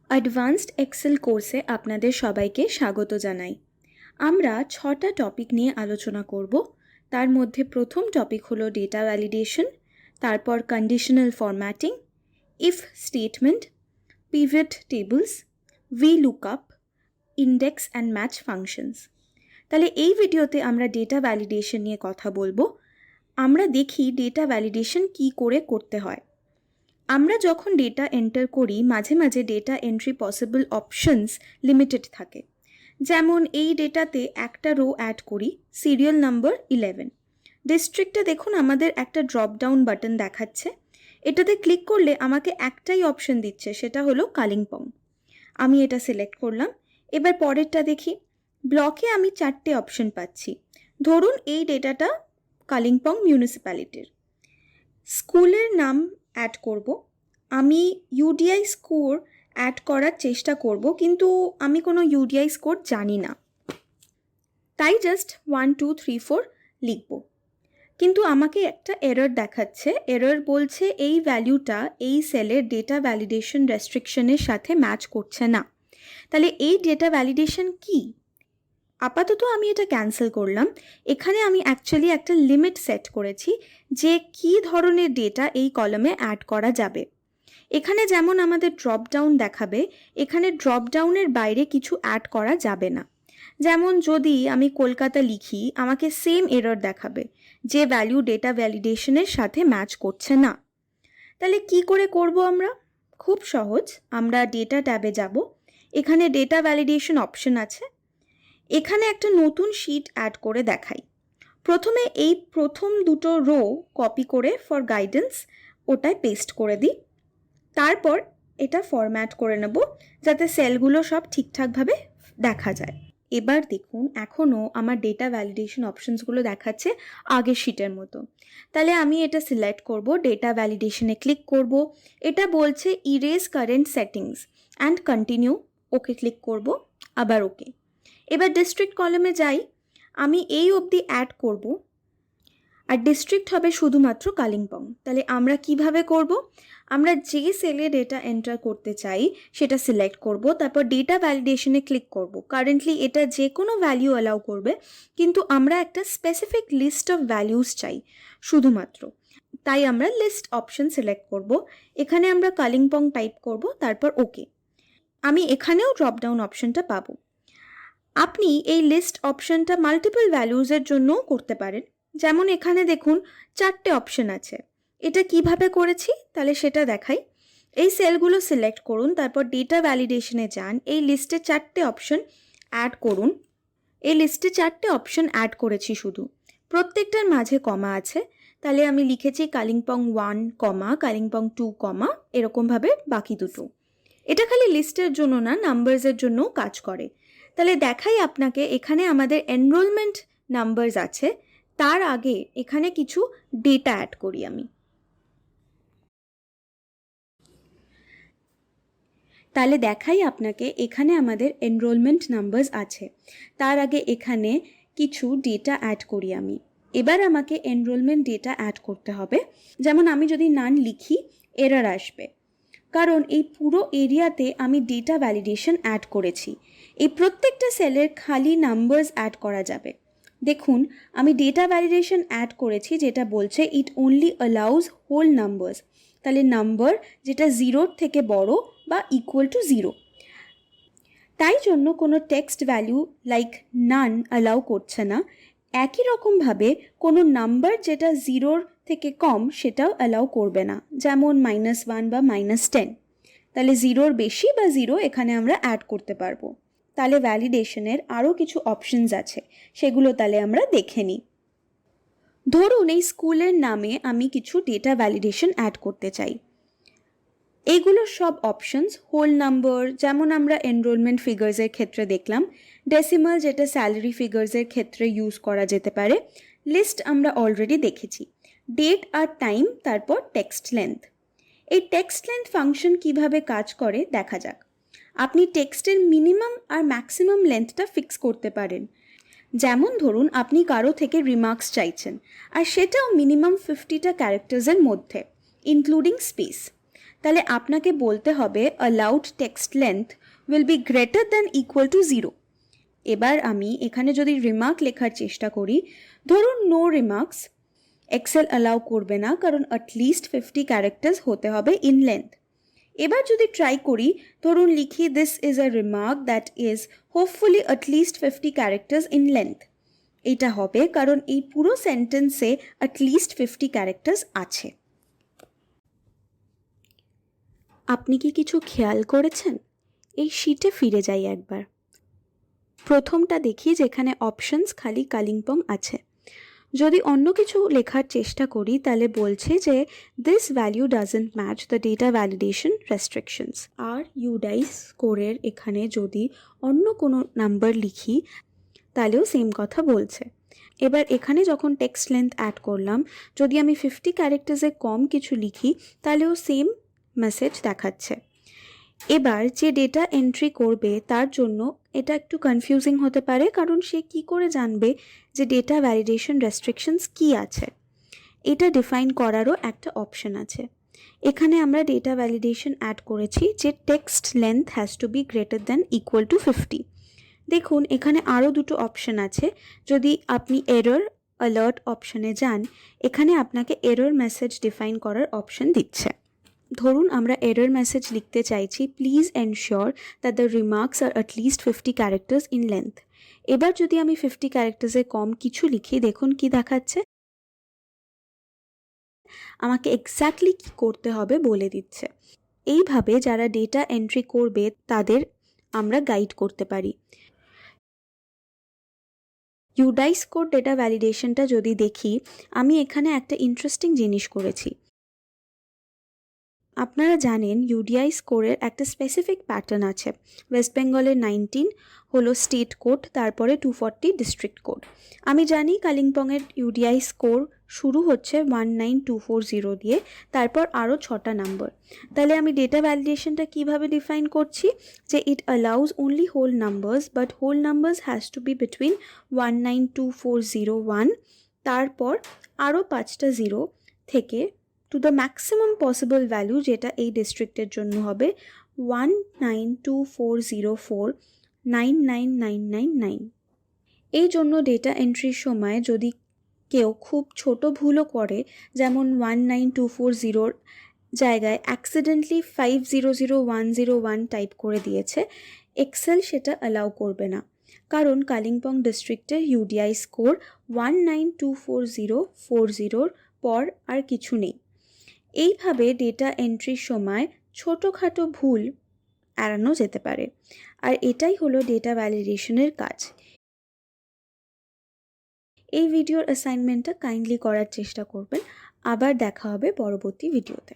Advanced Excel কোর্সে আপনাদের সবাইকে স্বাগত জানাই। আমরা 6টা টপিক নিয়ে আলোচনা করব। তার মধ্যে প্রথম টপিক হলো ডেটা ভ্যালিডেশন, তারপর conditional formatting, if statement, pivot tables, VLOOKUP, index and match functions. তাহলে এই ভিডিওতে আমরা ডেটা ভ্যালিডেশন নিয়ে কথা বলবো। আমরা দেখি ডেটা ভ্যালিডেশন কী করে করতে হয়। আমরা যখন ডেটা এন্টার করি মাঝে মাঝে data entry possible options limited থাকে। যেমন এই ডেটাতে একটা রো অ্যাড করি, সিরিয়াল নাম্বার 11। ডিস্ট্রিক্টে দেখুন আমাদের একটা ড্রপ ডাউন বাটন দেখাচ্ছে। এটাতে ক্লিক করলে আমাকে একটাই অপশন দিচ্ছে, সেটা হলো কালিম্পং। আমি এটা সিলেক্ট করলাম। এবার পরেরটা দেখি, ব্লকে আমি 4টে অপশন পাচ্ছি। ধরুন এই ডেটাটা কালিম্পং মিউনিসিপ্যালিটির। স্কুলের নাম অ্যাড করব। আমি ইউডিআই স্কোর অ্যাড করার চেষ্টা করব, কিন্তু আমি কোনো ইউডিআই স্কোর জানি না, তাই জাস্ট 1 2 3 4 লিখব। কিন্তু আমাকে একটা এরর দেখাচ্ছে। এরর বলছে এই ভ্যালুটা এই সেলের ডেটা ভ্যালিডেশন রেস্ট্রিকশনের সাথে ম্যাচ করছে না। তাহলে এই ডেটা ভ্যালিডেশন কি? আপাতত আমি এটা ক্যান্সেল করলাম। এখানে আমি অ্যাকচুয়ালি একটা লিমিট সেট করেছি যে কী ধরনের ডেটা এই কলামে অ্যাড করা যাবে। এখানে যেমন আমাদের ড্রপ ডাউন দেখাবে, এখানে ড্রপ ডাউনের বাইরে কিছু অ্যাড করা যাবে না। যেমন যদি আমি কলকাতা লিখি, আমাকে সেম এরর দেখাবে যে ভ্যালু ডেটা ভ্যালিডেশনের সাথে ম্যাচ করছে না। তাহলে কি করে করব আমরা? খুব সহজ। আমরা ডেটা ট্যাবে যাব। এখানে ডেটা ভ্যালিডেশন অপশন আছে। এখানে একটা নতুন শিট অ্যাড করে দেখাই। প্রথমে এই প্রথম দুটো রো কপি করে ফর গাইডেন্স ওটায় পেস্ট করে দিই। তারপর এটা ফরম্যাট করে নেব যাতে সেলগুলো সব ঠিকঠাকভাবে দেখা যায়। এবার দেখুন এখনও আমার ডেটা ভ্যালিডেশন অপশনসগুলো দেখাচ্ছে আগের শিটের মতো। তাহলে আমি এটা সিলেক্ট করব, ডেটা ভ্যালিডেশনে ক্লিক করব। এটা বলছে erase current settings and continue. Okay click করব, আবার ওকে। এবার ডিস্ট্রিক্ট কলামে যাই। আমি এই অবধি অ্যাড করব, আর ডিস্ট্রিক্ট হবে শুধুমাত্র কালিম্পং। তাহলে আমরা কিভাবে করব? আমরা যে সেলে ডেটা এন্টার করতে চাই সেটা সিলেক্ট করব, তারপর ডেটা ভ্যালিডেশনে ক্লিক করব। কারেন্টলি এটা যে কোনো ভ্যালু অ্যালাউ করবে, কিন্তু আমরা একটা স্পেসিফিক লিস্ট অফ ভ্যালুস চাই শুধুমাত্র। তাই আমরা লিস্ট অপশন সিলেক্ট করব। এখানে আমরা কালিম্পং টাইপ করব, তারপর ওকে। আমি এখানেও ড্রপডাউন অপশনটা পাবো। আপনি এই লিস্ট অপশনটা মাল্টিপল ভ্যালুজের জন্যও করতে পারেন। যেমন এখানে দেখুন 4টে অপশন আছে। এটা কিভাবে করেছি তাহলে সেটা দেখাই। এই সেলগুলো সিলেক্ট করুন, তারপর ডেটা ভ্যালিডেশনে যান। এই লিস্টে 4টে অপশন অ্যাড করুন। এই লিস্টে 4টে অপশন অ্যাড করেছি শুধু, প্রত্যেকটার মাঝে কমা আছে। তাহলে আমি লিখেছি কালিম্পং 1, কালিম্পং 2, এরকমভাবে বাকি দুটো। এটা খালি লিস্টের জন্য না, নাম্বারসের জন্যও কাজ করে। তাহলে দেখাই আপনাকে, এখানে আমাদের এনরোলমেন্ট নাম্বারস আছে। তার আগে এখানে কিছু ডেটা অ্যাড করি আমি। তাহলে দেখাই আপনাকে, এখানে আমাদের এনরোলমেন্ট নাম্বারস আছে। তার আগে এখানে কিছু ডেটা অ্যাড করি আমি। এবার আমাকে এনরোলমেন্ট ডেটা অ্যাড করতে হবে। যেমন আমি যদি নান লিখি, এরর আসবে, কারণ এই পুরো এরিয়াতে আমি ডেটা ভ্যালিডেশন অ্যাড করেছি। এই প্রত্যেকটা সেলের খালি নাম্বারস অ্যাড করা যাবে। দেখুন আমি ডেটা ভ্যালিডেশন অ্যাড করেছি, যেটা বলছে it only allows whole numbers. তাহলে নাম্বার যেটা 0 থেকে বড় বা ইকুয়াল টু 0। তাই জন্য কোনো টেক্সট ভ্যালু লাইক নান অ্যালাউ করছে না। একই রকমভাবে কোনো নাম্বার যেটা 0 থেকে কম সেটাও অ্যালাউ করবে না, যেমন -1 বা -10। তাহলে 0-র বেশি বা 0 এখানে আমরা অ্যাড করতে পারবো। তাহলে ভ্যালিডেশনের আরও কিছু অপশনস আছে, সেগুলো তাহলে আমরা দেখে নিই। ধরুন এই স্কুলের নামে আমি কিছু ডেটা ভ্যালিডেশন অ্যাড করতে চাই। এইগুলো সব অপশনস হোল নাম্বার, যেমন আমরা এনরোলমেন্ট ফিগার্সের ক্ষেত্রে দেখলাম, ডেসিমাল যেটা স্যালারি ফিগার্সের ক্ষেত্রে ইউজ করা যেতে পারে, লিস্ট আমরা অলরেডি দেখেছি, ডেট আর টাইম, তারপর টেক্সট লেন্থ। এই টেক্সট লেন্থ ফাংশন কিভাবে কাজ করে দেখা যাক। আপনি টেক্সটের মিনিমাম আর ম্যাক্সিমাম লেন্থটা ফিক্স করতে পারেন। যেমন ধরুন আপনি কারো থেকে রিমার্কস চাইছেন, আর সেটাও মিনিমাম 50টা ক্যারেক্টার্সের মধ্যে, ইনক্লুডিং স্পেস। তাহলে আপনাকে বলতে হবে allowed text length will be greater than equal to 0। এবার আমি এখানে যদি রিমার্ক লেখার চেষ্টা করি, ধরুন নো রিমার্কস, এক্সেল অ্যালাউ করবে না কারণ অ্যাটলিস্ট 50 ক্যারেক্টার্স হতে হবে ইন লেন্থ। এবার যদি ট্রাই করি, ধরুন লিখি this is a remark that is hopefully at least 50 characters in length. এটা হবে কারণ এই পুরো সেন্টেন্সে অ্যাটলিস্ট 50 ক্যারেক্টার্স আছে। আপনি কি কিছু খেয়াল করেছেন? এই শিটে ফিরে যাই একবার। প্রথমটা দেখি যেখানে অপশনস খালি কালিম্পং আছে। যদি অন্য কিছু লেখার চেষ্টা করি তাহলে বলছে যে this value doesn't match the data validation restrictions. আর ইউডাইস স্কোরের এখানে যদি অন্য কোনো নাম্বার লিখি তাহলেও সেম কথা বলছে। এবার এখানে যখন টেক্সট লেন্থ অ্যাড করলাম, যদি আমি 50 ক্যারেক্টার্সে কম কিছু লিখি তাহলেও সেম মেসেজ দেখাচ্ছে। এবার যে ডেটা এন্ট্রি করবে তার জন্য এটা একটু কনফিউজিং হতে পারে, কারণ সে কি করে জানবে যে ডেটা ভ্যালিডেশন রেস্ট্রিকশনস কি আছে। এটা ডিফাইন করারও একটা অপশন আছে। এখানে আমরা ডেটা ভ্যালিডেশন অ্যাড করেছি যে text length has to be greater than equal to 50। দেখুন এখানে আরও দুটো অপশন আছে। যদি আপনি এরর অ্যালার্ট অপশনে যান, এখানে আপনাকে এরর মেসেজ ডিফাইন করার অপশন দিচ্ছে। ধরুন আমরা এরর মেসেজ লিখতে চাইছি please ensure that the remarks are at least 50 characters in length. এবার যদি আমি 50 ক্যারেক্টার্সে কম কিছু লিখি, দেখুন কি দেখাচ্ছে, আমাকে এক্স্যাক্টলি কি করতে হবে বলে দিচ্ছে। এইভাবে যারা ডেটা এন্ট্রি করবে তাদের আমরা গাইড করতে পারি। ইউডাইস কোড ডেটা ভ্যালিডেশনটা যদি দেখি, আমি এখানে একটা ইন্টারেস্টিং জিনিস করেছি। আপনারা জানেন ইউডিআই স্কোরের একটা স্পেসিফিক প্যাটার্ন আছে। ওয়েস্ট বেঙ্গলের 19 হলো স্টেট কোড, তারপরে 240 ডিস্ট্রিক্ট কোড। আমি জানি কালিম্পংয়ের ইউডিআই স্কোর শুরু হচ্ছে 19240 দিয়ে, তারপর আরও 6টা নাম্বার। তাহলে আমি ডেটা ভ্যালিডেশনটা কিভাবে ডিফাইন করছি, যে it allows only whole numbers, but whole numbers has to be between 19240 তারপর আরও 5টা জিরো থেকে to the maximum possible value, যেটা এই ডিস্ট্রিক্টের জন্য হবে 19240499999। এই জন্য ডেটা এন্ট্রির সময় যদি কেউ খুব ছোট ভুলও করে, যেমন 19240 জায়গায় অ্যাক্সিডেন্টলি 500101 টাইপ করে দিয়েছে, এক্সেল সেটা অ্যালাউ করবে না, কারণ কালিম্পং ডিস্ট্রিক্টের ইউডিআই স্কোর 1924040 পর আর কিছু নেই। এইভাবে ডেটা এন্ট্রির সময় ছোটোখাটো ভুল এড়ানো যেতে পারে, আর এটাই হলো ডেটা ভ্যালিডেশনের কাজ। এই ভিডিওর অ্যাসাইনমেন্টটা কাইন্ডলি করার চেষ্টা করবেন। আবার দেখা হবে পরবর্তী ভিডিওতে।